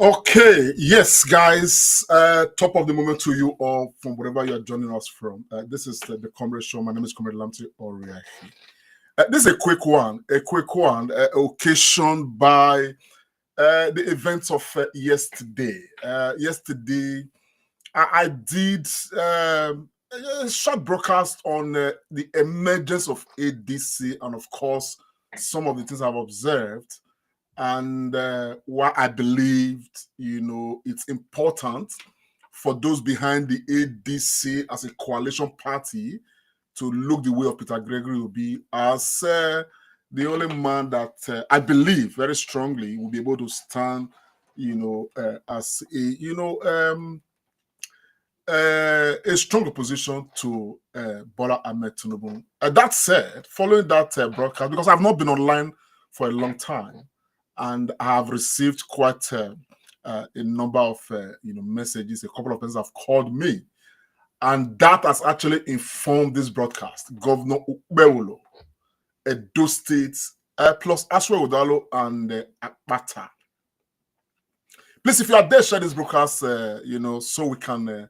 Okay, yes, guys. Top of the moment to you all from wherever you are joining us from. This is the Comrade Show. My name is Comrade Lamti Oriahi. This is a quick one, occasioned by the events of yesterday. Yesterday, I did a short broadcast on the emergence of ADC and, of course, some of the things I've observed and why I believed, it's important for those behind the ADC as a coalition party to look the way of Peter Gregory Obi as the only man that I believe very strongly will be able to stand, as a strong opposition to Bola Ahmed Tinubu. That said, following that broadcast, because I've not been online for a long time, and I have received quite a number of messages. A couple of persons have called me, and that has actually informed this broadcast. Governor Okpebholo, Edo State, plus Asue and Akpata. Please, if you are there, share this broadcast, so we can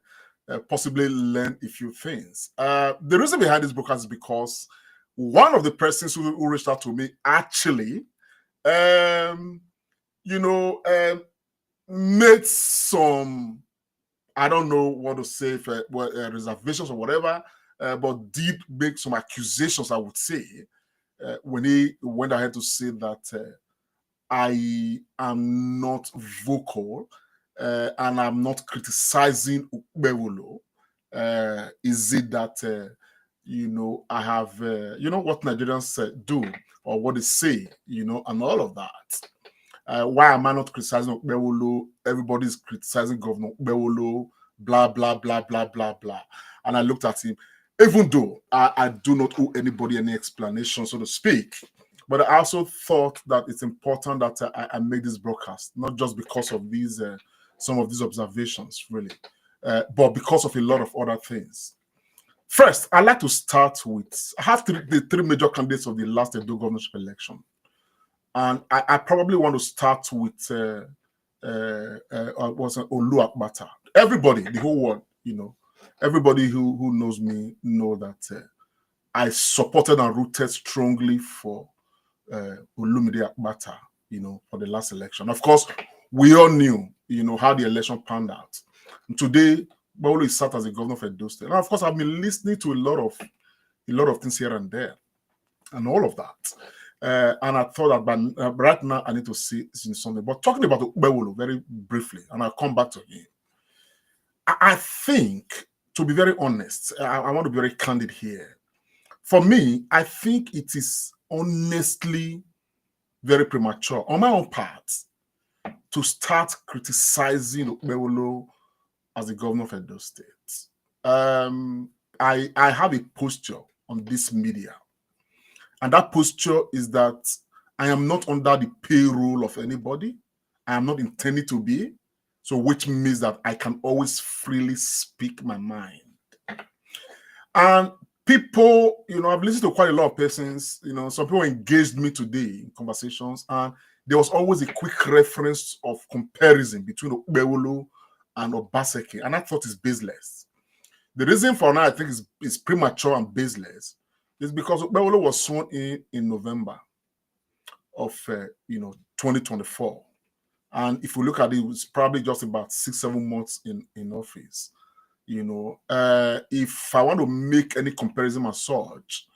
possibly learn a few things. The reason behind this broadcast is because one of the persons who reached out to me actually made some, I don't know what to say, reservations or whatever, but did make some accusations, I would say, when he went ahead to say that I am not vocal and I'm not criticizing Okpebholo. Is it that, I have, what Nigerians do or what they say, and all of that. Why am I not criticizing Okpebholo? Everybody's criticizing Governor Okpebholo, blah, blah, blah, blah, blah, blah. And I looked at him, even though I do not owe anybody any explanation, so to speak. But I also thought that it's important that I make this broadcast, not just because of these some of these observations, really, but because of a lot of other things. First, I'd like to start with, I have the three major candidates of the last Edo governorship election. And I probably want to start with was Olu Akpata. Everybody, the whole world, everybody who knows me know that I supported and rooted strongly for Olumide Akpata, for the last election. Of course, we all knew, how the election panned out. And today, Bawolo is sat as a governor of Edo State. And of course, I've been listening to a lot of things here and there, and all of that. And I thought that right now I need to see something. But talking about Okpebholo very briefly, and I'll come back to him. I think, to be very honest, I want to be very candid here. For me, I think it is honestly very premature on my own part to start criticizing Okpebholo as the governor of Edo State. I have a posture on this media, and that posture is that I am not under the payroll of anybody. I am not intended to be, so which means that I can always freely speak my mind. And people, I've listened to quite a lot of persons, some people engaged me today in conversations, and there was always a quick reference of comparison between Okpebholo and Obaseki, and I thought it's baseless. The reason for now I think is premature and baseless is because Okpebholo was sworn in November of 2024, and if you look at it, it's probably just about 6-7 months in office. If I want to make any comparison as such,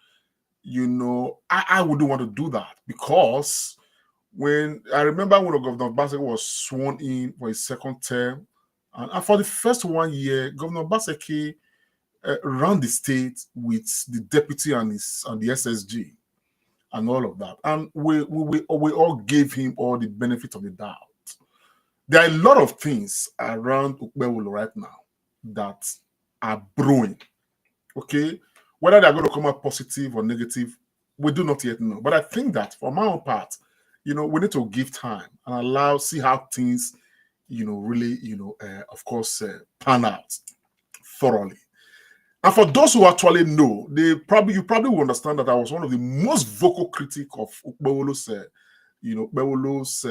I wouldn't want to do that, because when I remember when Governor Obaseki was sworn in for his second term, and for the first 1 year, Governor Obaseki ran the state with the deputy and the SSG and all of that, and we all gave him all the benefit of the doubt. There are a lot of things around Okpebholo right now that are brewing. Okay, whether they're going to come out positive or negative, we do not yet know. But I think that for my own part, we need to give time and see how things, really, of course, pan out thoroughly. And for those who actually know, you probably will understand that I was one of the most vocal critics of Okpebholo's Okpebholo's,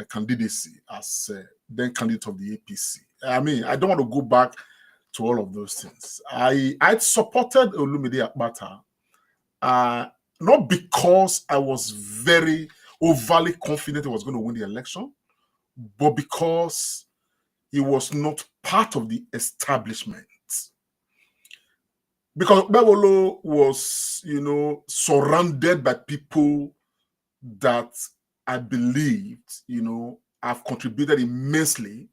candidacy as then candidate of the APC. I mean, I don't want to go back to all of those things. I supported Olumide Akpata, not because I was very overly confident he was going to win the election, but because he was not part of the establishment. Because Okpebholo was, surrounded by people that I believed, have contributed immensely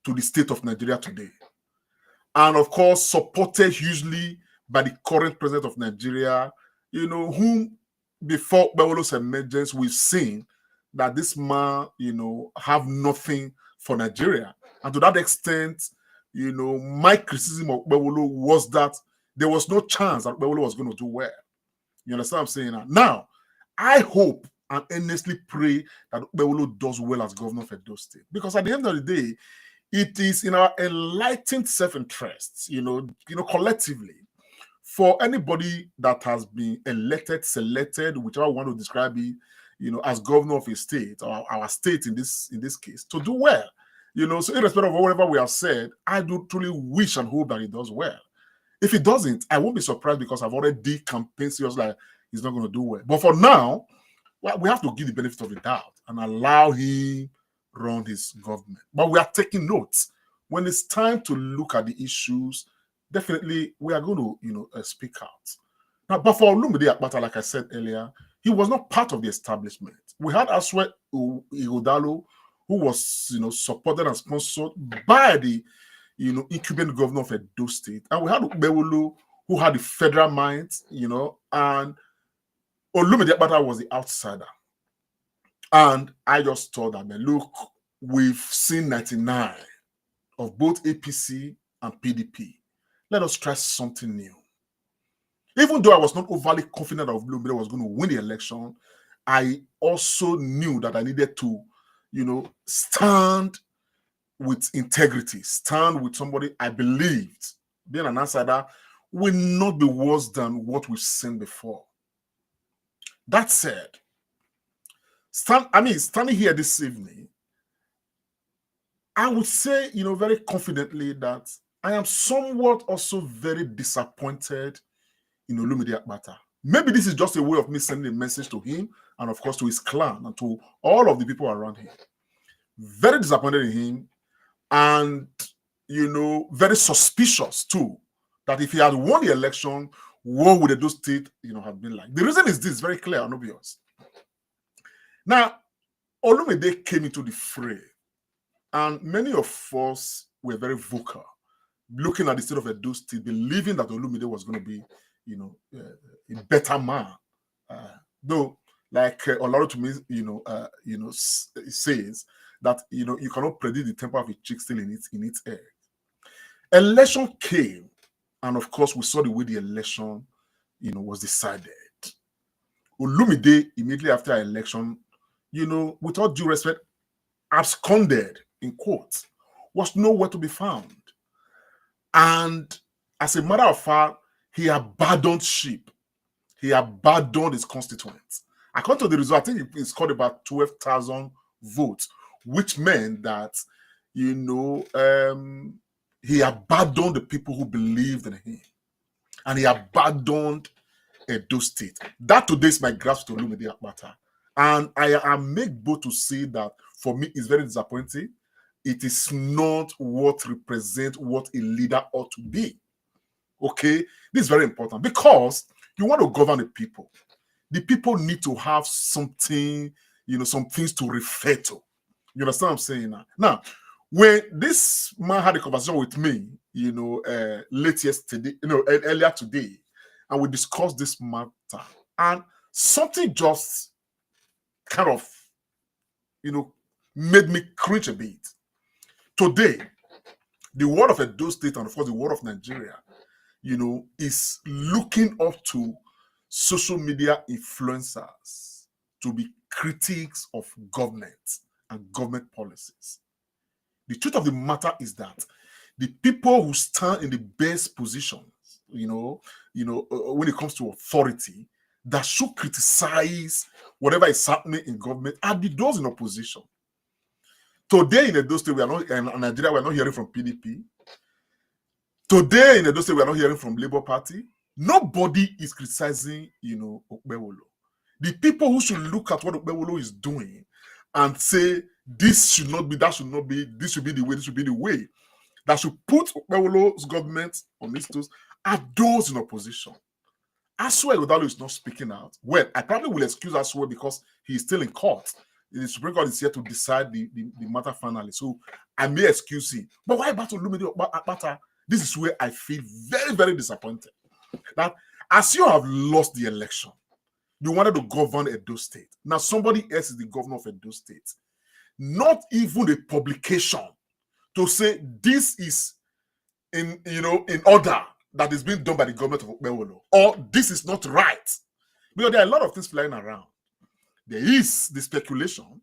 to the state of Nigeria today. And of course, supported hugely by the current president of Nigeria, whom before Okpebholo's emergence, we've seen that this man, have nothing for Nigeria. And to that extent, my criticism of Okpebholo was that there was no chance that Okpebholo was going to do well. You understand what I'm saying? Now, I hope and earnestly pray that Okpebholo does well as governor of Edo State. Because at the end of the day, it is in our enlightened self-interest, collectively, for anybody that has been elected, selected, whichever one to describe it, as governor of a state or our state in this case, to do well. So irrespective of whatever we have said, I do truly wish and hope that he does well. If he doesn't, I won't be surprised because I've already campaigned seriously like he's not going to do well. But for now, we have to give the benefit of the doubt and allow him run his government. But we are taking notes. When it's time to look at the issues, definitely we are going to, speak out. Now, but for Olumide Akpata, like I said earlier, he was not part of the establishment. We had Asue Igodalo, who was, supported and sponsored by the, incumbent governor of Edo State. And we had Okpebholo, who had the federal mind, and Olumide Akpata was the outsider. And I just thought that, man, look, we've seen 99 of both APC and PDP. Let us try something new. Even though I was not overly confident that Olumide was going to win the election, I also knew that I needed to, stand with integrity, stand with somebody I believed, being an outsider, will not be worse than what we've seen before. That said, standing here this evening, I would say, very confidently that I am somewhat also very disappointed in Olumide Akpata. Maybe this is just a way of me sending a message to him and, of course, to his clan and to all of the people around him. Very disappointed in him and, very suspicious too, that if he had won the election, what would Edo State, have been like? The reason is this, very clear and obvious. Now, Olumide came into the fray, and many of us were very vocal, looking at the state of Edo State, believing that Olumide was going to be, a better man. Though, like Olaro to me, says that you cannot predict the temper of a chick still in its egg. Election came, and of course, we saw the way the election, was decided. Olumide immediately after our election, with all due respect, absconded, in quotes, was nowhere to be found. And as a matter of fact, he abandoned ship. He abandoned his constituents. According to the result, I think he scored about 12,000 votes, which meant that, he abandoned the people who believed in him. And he abandoned Edo State. That today is my grasp to Olumide Akpata. And I make bold to say that for me, it's very disappointing. It is not what represents what a leader ought to be. Okay? This is very important because you want to govern the people. The people need to have something, some things to refer to. You understand what I'm saying now? Now, when this man had a conversation with me, late yesterday, earlier today, and we discussed this matter, and something just kind of, made me cringe a bit. Today, the word of Edo State and of course the word of Nigeria, is looking up to social media influencers to be critics of government and government policies. The truth of the matter is that the people who stand in the best positions, when it comes to authority, that should criticize whatever is happening in government are those in opposition. Today in Edo State, we are not in Nigeria, we are not hearing from PDP. Today in Edo State, we are not hearing from Labour Party. Nobody is criticizing, Okpebholo. The people who should look at what Okpebholo is doing and say this should not be, that should not be, this should be the way, this should be the way, that should put Okpebholo's government on its toes are those in opposition. Asue Godalo is not speaking out. Well, I probably will excuse Asue because he is still in court. The Supreme Court is here to decide the matter finally. So I may excuse him. But why about Olumide Akpata? This is where I feel very, very disappointed. That as you have lost the election, you wanted to govern Edo State. Now somebody else is the governor of Edo State. Not even a publication to say this is in order that is being done by the government of Okpebholo, or this is not right. Because there are a lot of things flying around. There is the speculation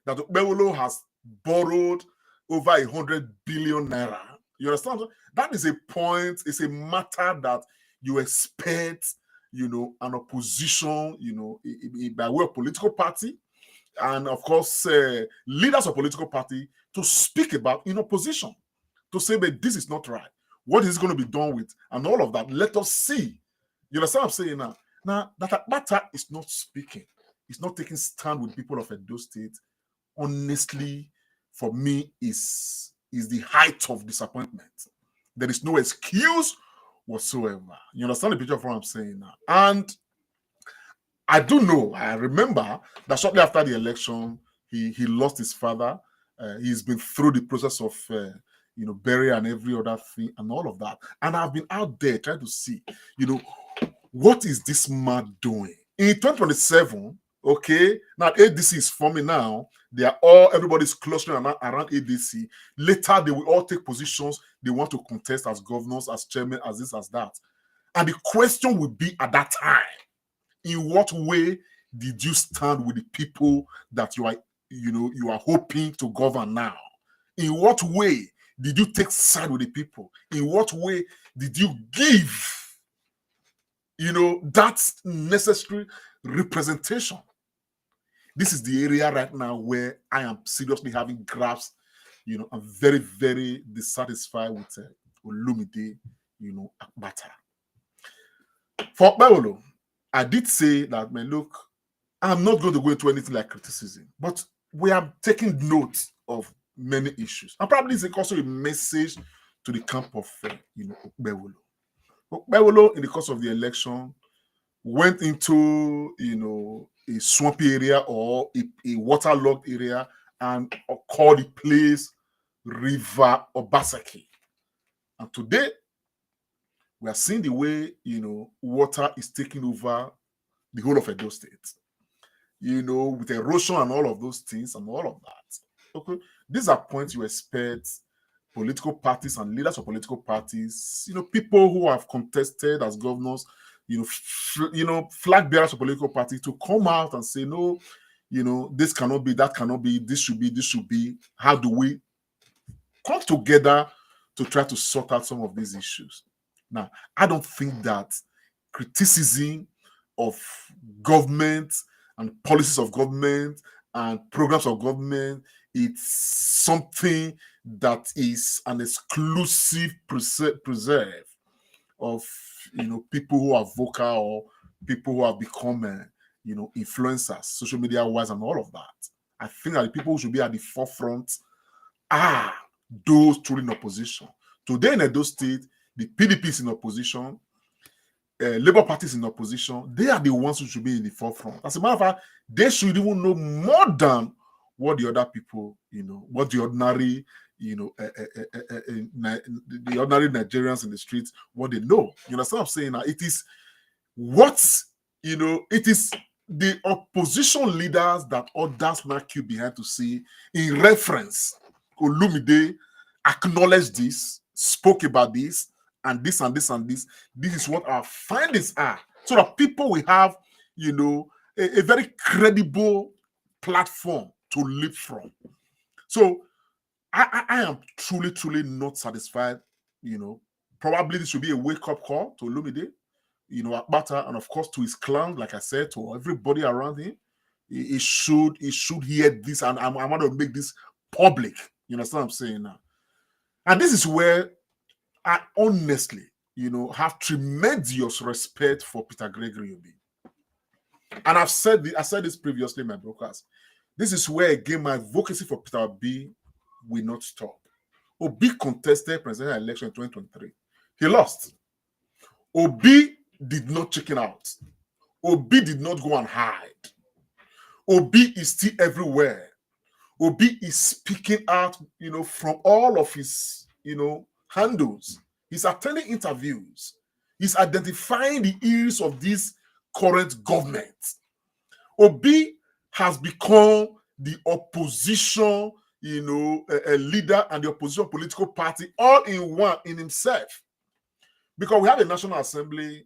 that Okpebholo has borrowed over 100 billion naira. You understand? That is a point, it's a matter that you expect, an opposition, by way of political party, and of course, leaders of political party to speak about in opposition, to say that this is not right. What is going to be done with, and all of that. Let us see. You understand what I'm saying now? Now, that Akpata is not speaking. He's not taking stand with people of Edo State. Honestly, for me, is the height of disappointment. There is no excuse whatsoever. You understand the picture of what I'm saying now? And I do know, I remember that shortly after the election, he lost his father. He's been through the process of burial and every other thing and all of that. And I've been out there trying to see, what is this man doing? In 2027, okay, now ADC is forming now. Everybody's clustering around ADC. Later, they will all take positions. They want to contest as governors, as chairman, as this, as that. And the question will be at that time, in what way did you stand with the people that you are hoping to govern now? In what way did you take side with the people? In what way did you give, that necessary representation? This is the area right now where I am seriously having grasp. I'm very, very dissatisfied with Olumide, Akpata. For Okpebholo, I did say that, man, look, I'm not going to go into anything like criticism, but we are taking note of many issues. And probably it's also a message to the camp of, Okpebholo. Okpebholo, in the course of the election, went into, a swampy area or a waterlogged area and called the place River Obaseki. And today, we are seeing the way, water is taking over the whole of Edo State. With erosion and all of those things and all of that. Okay, these are points you expect political parties and leaders of political parties, people who have contested as governors, flag bearers of political parties to come out and say, no, this cannot be, that cannot be, this should be, this should be. How do we come together to try to sort out some of these issues? Now, I don't think that criticism of government and policies of government and programs of government, it's something that is an exclusive preserve of people who are vocal or people who have become influencers, social media wise, and all of that. I think that the people who should be at the forefront are those truly in opposition. Today in Edo State, the PDP is in opposition, Labour Party is in opposition. They are the ones who should be in the forefront. As a matter of fact, they should even know more than what the other people, what the ordinary, the ordinary Nigerians in the streets, what they know. You understand what I'm saying? Now, it is it is the opposition leaders that others now queue behind to see in reference. Olumide acknowledged this, spoke about this, and this and this and this. This is what our findings are, so that people will have, a very credible platform to live from. So I am truly not satisfied. Probably this should be a wake-up call to Olumide. Akpata, and of course to his clan, like I said, to everybody around him. He should hear this, and I want to make this public. You understand what I'm saying now? And this is where I honestly, have tremendous respect for Peter Gregory Obi. And I said this previously in my broadcast. This is where again my advocacy for Peter Obi will not stop. Obi contested presidential election in 2023. He lost. Obi did not chicken out. Obi did not go and hide. Obi is still everywhere. Obi is speaking out, from all of his, handles. He's attending interviews. He's identifying the ills of this current government. Obi has become the opposition, a leader and the opposition political party all in one in himself. Because we have a National Assembly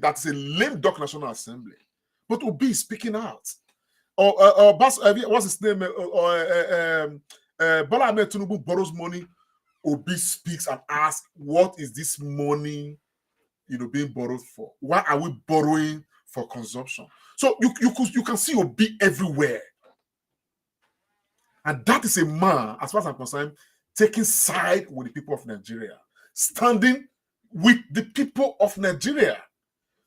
that's a lame duck National Assembly. But Obi is speaking out. What's his name? Bola Ahmed Tinubu borrows money. Obi speaks and asks, what is this money, being borrowed for? Why are we borrowing for consumption? So you can see Obi everywhere. And that is a man, as far as I'm concerned, taking side with the people of Nigeria, standing with the people of Nigeria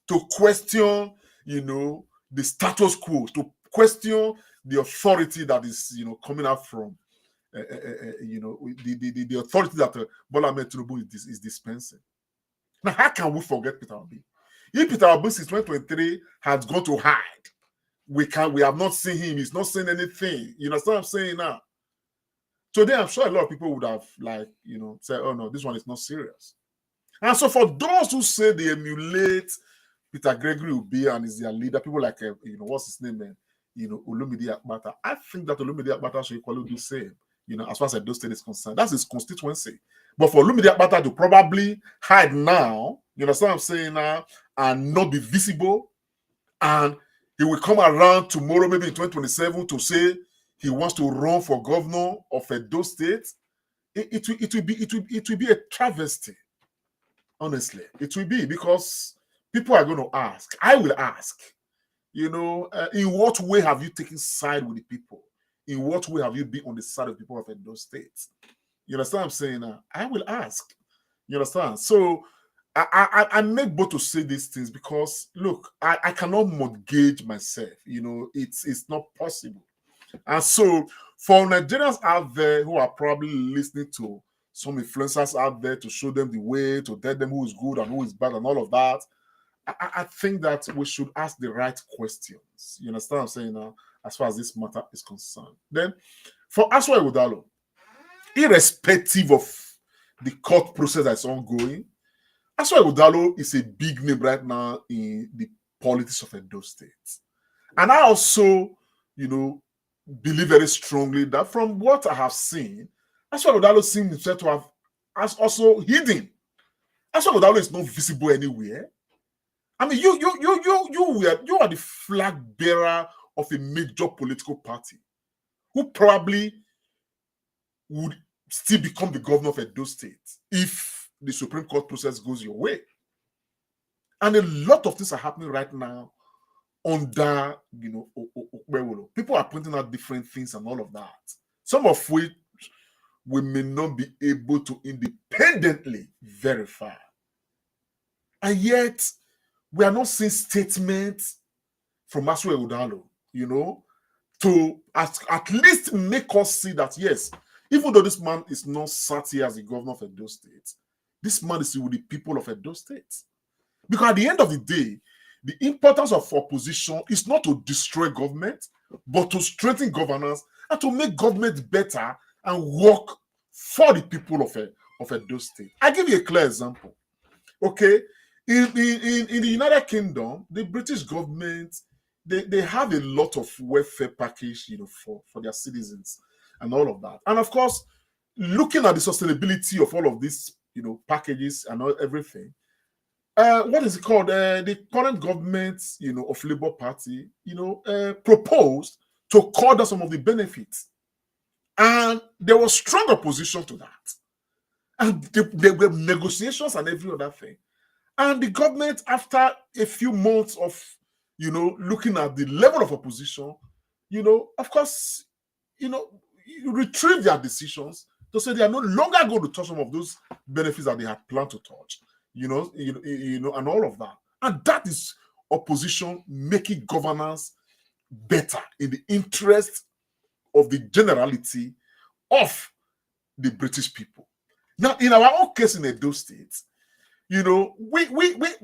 to question, the status quo, to question the authority that is, coming out from, the authority that Bola Ahmed Tinubu is dispensing. Now, how can we forget Peter Obi? If Peter Obi since 2023 has gone to hide, we have not seen him. He's not saying anything. You understand what I'm saying now? Today, I'm sure a lot of people would have said, oh no, this one is not serious. And so for those who say they emulate Peter Gregory Obi and is their leader, people like, what's his name, man? Olumide Akpata. I think that Olumide Akpata should equally do the same, as far as Edo State is concerned. That's his constituency. But for Olumide Akpata to probably hide now, you understand what I'm saying now, and not be visible, and he will come around tomorrow, maybe in 2027, to say he wants to run for governor of Edo State, it will be a travesty. Honestly, it will be, because people are going to ask. I will ask, in what way have you taken side with the people? In what way have you been on the side of the people of Edo State? You understand what I'm saying now? I will ask. You understand? So I make both to say these things because, look, I cannot mortgage myself. It's not possible. And so for Nigerians out there who are probably listening to some influencers out there to show them the way, to tell them who is good and who is bad and all of that, I think that we should ask the right questions. You understand what I'm saying now, as far as this matter is concerned. Then, for Asue Udalo, irrespective of the court process that's ongoing, Asue Udalo is a big name right now in the politics of Edo State. And I also, believe very strongly that from what I have seen, Asue Udalo seems himself to have also hidden. Asue Udalo is not visible anywhere. I mean, you are the flag bearer of a major political party who probably would still become the governor of Edo State if the Supreme Court process goes your way. And a lot of things are happening right now under, Okpebholo. People are pointing out different things and all of that. Some of which we may not be able to independently verify. And yet, we are not seeing statements from Asue Udalo, to at least make us see that, yes, even though this man is not sat here as the governor of Edo State, this man is with the people of Edo State. Because at the end of the day, the importance of opposition is not to destroy government, but to strengthen governance and to make government better and work for the people of Edo State. I give you a clear example. Okay, in the United Kingdom, the British government, they have a lot of welfare package, for their citizens and all of that. And of course, looking at the sustainability of all of these, packages and everything, what is it called? The current government, of Labour Party, proposed to cut down some of the benefits. And there was strong opposition to that. And there were negotiations and every other thing. And the government, after a few months of, looking at the level of opposition, of course, you retrieve their decisions to say they are no longer going to touch some of those benefits that they had planned to touch, and all of that. And that is opposition making governance better in the interest of the generality of the British people. Now, in our own case in Edo State, we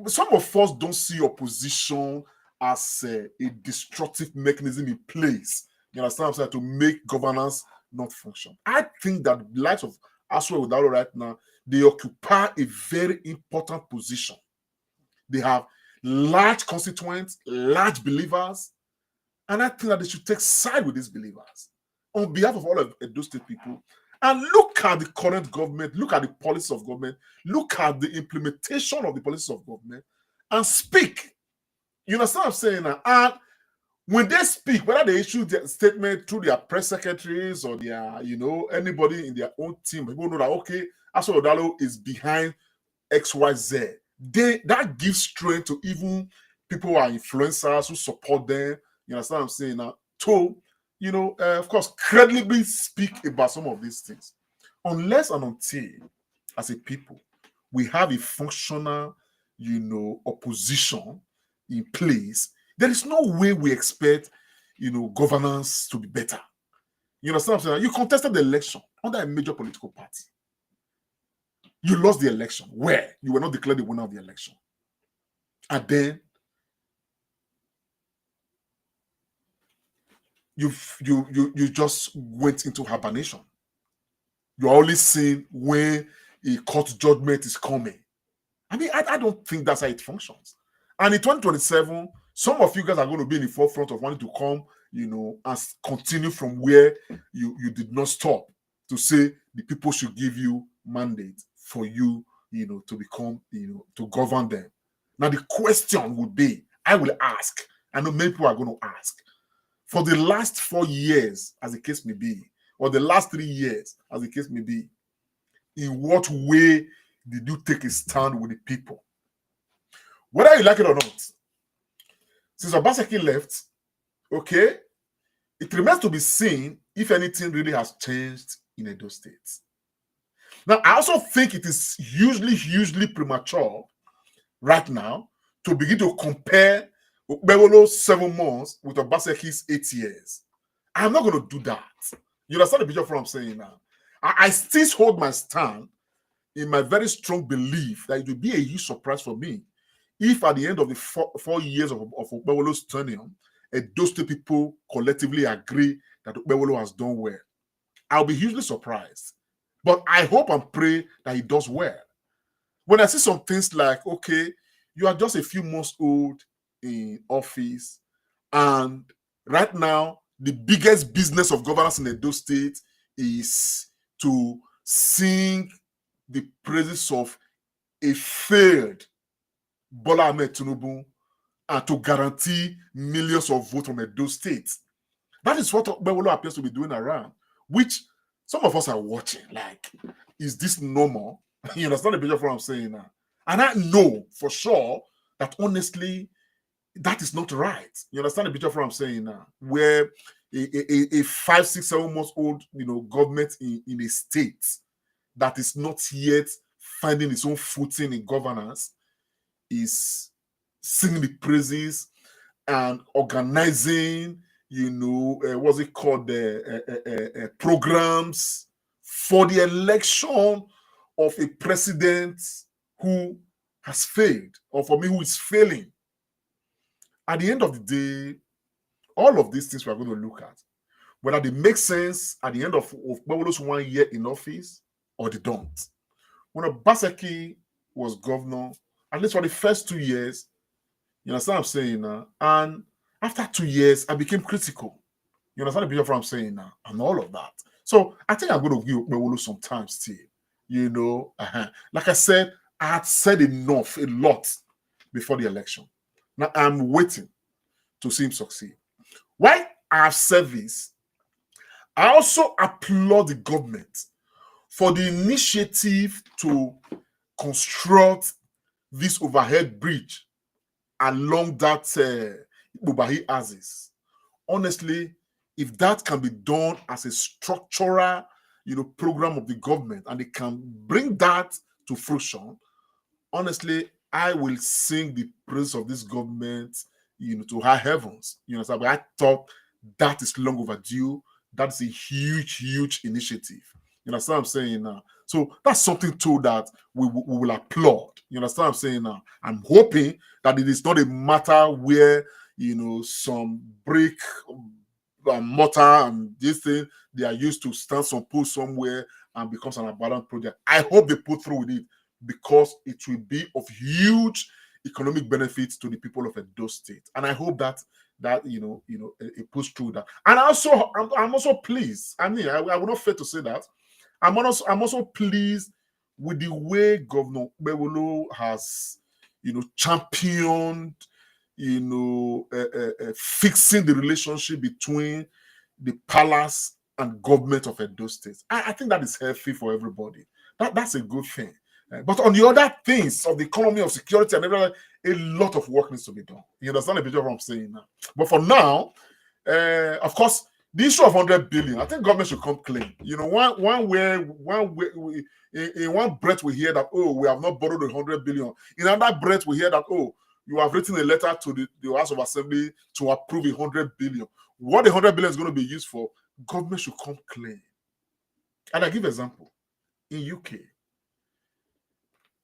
some of us don't see opposition as a destructive mechanism in place. You understand what I'm saying? To make governance not function. I think that the likes of Asue and Edo right now, they occupy a very important position. They have large constituents, large believers, and I think that they should take side with these believers on behalf of all of Edo State people. And look at the current government, look at the policies of government, look at the implementation of the policies of government, and speak. You understand what I'm saying now? And when they speak, whether they issue their statement through their press secretaries or their, anybody in their own team, people know that, okay, Asue Odalo is behind XYZ. That gives strength to even people who are influencers who support them. You understand what I'm saying now? To, of course, credibly speak about some of these things. Unless and until, as a people, we have a functional, opposition in place, there is no way we expect, governance to be better. You understand what I'm saying? You contested the election under a major political party. You lost the election where you were not declared the winner of the election. And then you just went into hibernation. You're only seeing when a court judgment is coming. I mean, I don't think that's how it functions. And in 2027, some of you guys are going to be in the forefront of wanting to come, and continue from where you did not stop, to say the people should give you mandate for you, to become, to govern them. Now, the question would be, I will ask, I know many people are going to ask, for the last 4 years, as the case may be, or the last 3 years, as the case may be, in what way did you take a stand with the people? Whether you like it or not, since Obaseki left, okay, it remains to be seen if anything really has changed in Edo State. Now, I also think it is hugely premature right now to begin to compare Okpebholo's 7 months with Obaseki's 8 years. I'm not going to do that. You understand the picture of what I'm saying now? I still hold my stand in my very strong belief that it will be a huge surprise for me if at the end of the 4 years of Okpebholo's tenure, those two people collectively agree that Okpebholo has done well. I'll be hugely surprised. But I hope and pray that he does well. When I see some things like, okay, you are just a few months old in office, and right now, the biggest business of governance in Edo State is to sing the praises of a failed Bola Ahmed Tinubu and to guarantee millions of votes from Edo State. That is what Okpebholo appears to be doing around, which some of us are watching. Like, is this normal? You understand the picture of what I'm saying now? And I know for sure that honestly, that is not right. You understand the picture of what I'm saying now? Where a 5, 6, 7 months old, government in a state that is not yet finding its own footing in governance is singing the praises and organizing, what's it called, programs for the election of a president who has failed, or for me, who is failing. At the end of the day, all of these things we are going to look at, whether they make sense at the end of Okpebholo's 1 year in office or they don't. When Obaseki was governor, at least for the first 2 years, you understand what I'm saying now? And after 2 years, I became critical. You understand the picture of what I'm saying now? And all of that. So I think I'm going to give Okpebholo some time still. Like I said, I had said enough, a lot, before the election. Now I'm waiting to see him succeed. Why I have said this, I also applaud the government for the initiative to construct this overhead bridge along that Bubahi axis. Honestly, if that can be done as a structural, program of the government, and they can bring that to fruition, honestly, I will sing the praise of this government, to high heavens. But I thought that is long overdue. That's a huge, huge initiative. You understand what I'm saying now? So that's something too that we will applaud. You understand what I'm saying now? I'm hoping that it is not a matter where, some brick, mortar and this thing, they are used to stand some post somewhere and becomes an abandoned project. I hope they put through with it, because it will be of huge economic benefits to the people of Edo State. And I hope that it push through that. And also, I'm also pleased. I mean, I would not fail to say that. I'm also pleased with the way Governor Okpebholo has, championed, fixing the relationship between the palace and government of Edo State. I think that is healthy for everybody. That's a good thing. But on the other things of the economy, of security and everything, a lot of work needs to be done. You understand a bit of what I'm saying now? But for now, of course, the issue of 100 billion, I think government should come clean. In one breath we hear that, oh, we have not borrowed 100 billion. In another breath we hear that, oh, you have written a letter to the House of Assembly to approve 100 billion. What the 100 billion is going to be used for, government should come clean. And I give an example. In UK,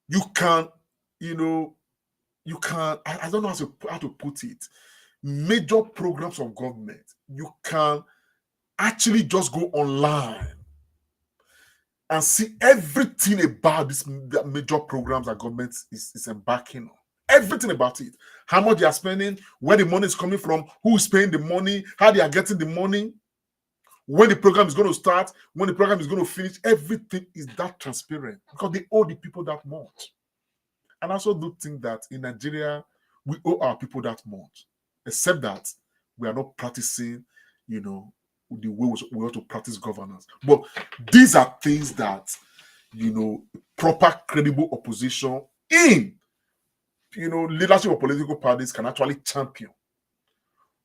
you can, I don't know how to put it. Major programs of government, you can actually just go online and see everything about these major programs that government is embarking on. Everything about it. How much they are spending, where the money is coming from, who is paying the money, how they are getting the money, when the program is going to start, when the program is going to finish. Everything is that transparent because they owe the people that much. And I also do think that in Nigeria, we owe our people that much, except that we are not practicing, the way we ought to practice governance. But these are things that, proper, credible opposition in, leadership of political parties can actually champion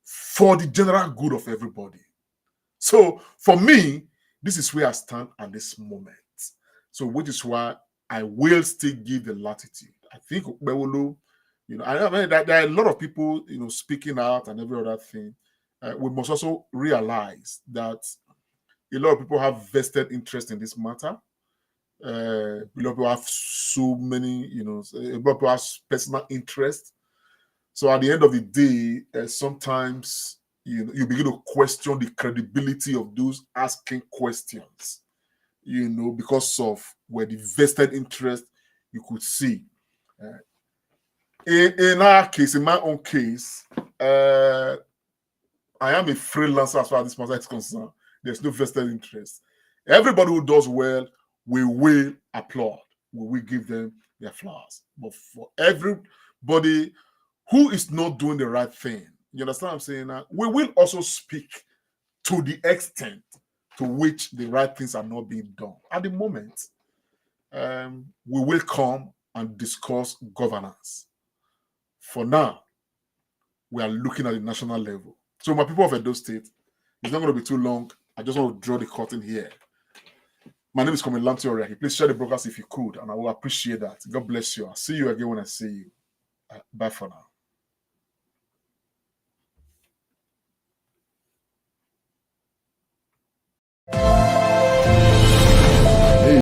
for the general good of everybody. So for me, this is where I stand at this moment. So which is why I will still give the latitude. I think Okpebholo, I mean that there are a lot of people, speaking out and every other thing. We must also realize that a lot of people have vested interest in this matter. A lot of people have so many, a lot of people have personal interest. So at the end of the day, sometimes you begin to question the credibility of those asking questions, because of where the vested interest you could see. In our case, in my own case, I am a freelancer as far as this matter is concerned. There's no vested interest. Everybody who does well, we will applaud. We will give them their flowers. But for everybody who is not doing the right thing, you understand what I'm saying now? We will also speak to the extent to which the right things are not being done. At the moment, we will come and discuss governance. For now, we are looking at the national level. So my people of Edo State, it's not going to be too long. I just want to draw the curtain here. My name is Komelanti Oriaki. Please share the broadcast if you could, and I will appreciate that. God bless you. I'll see you again when I see you. Bye for now.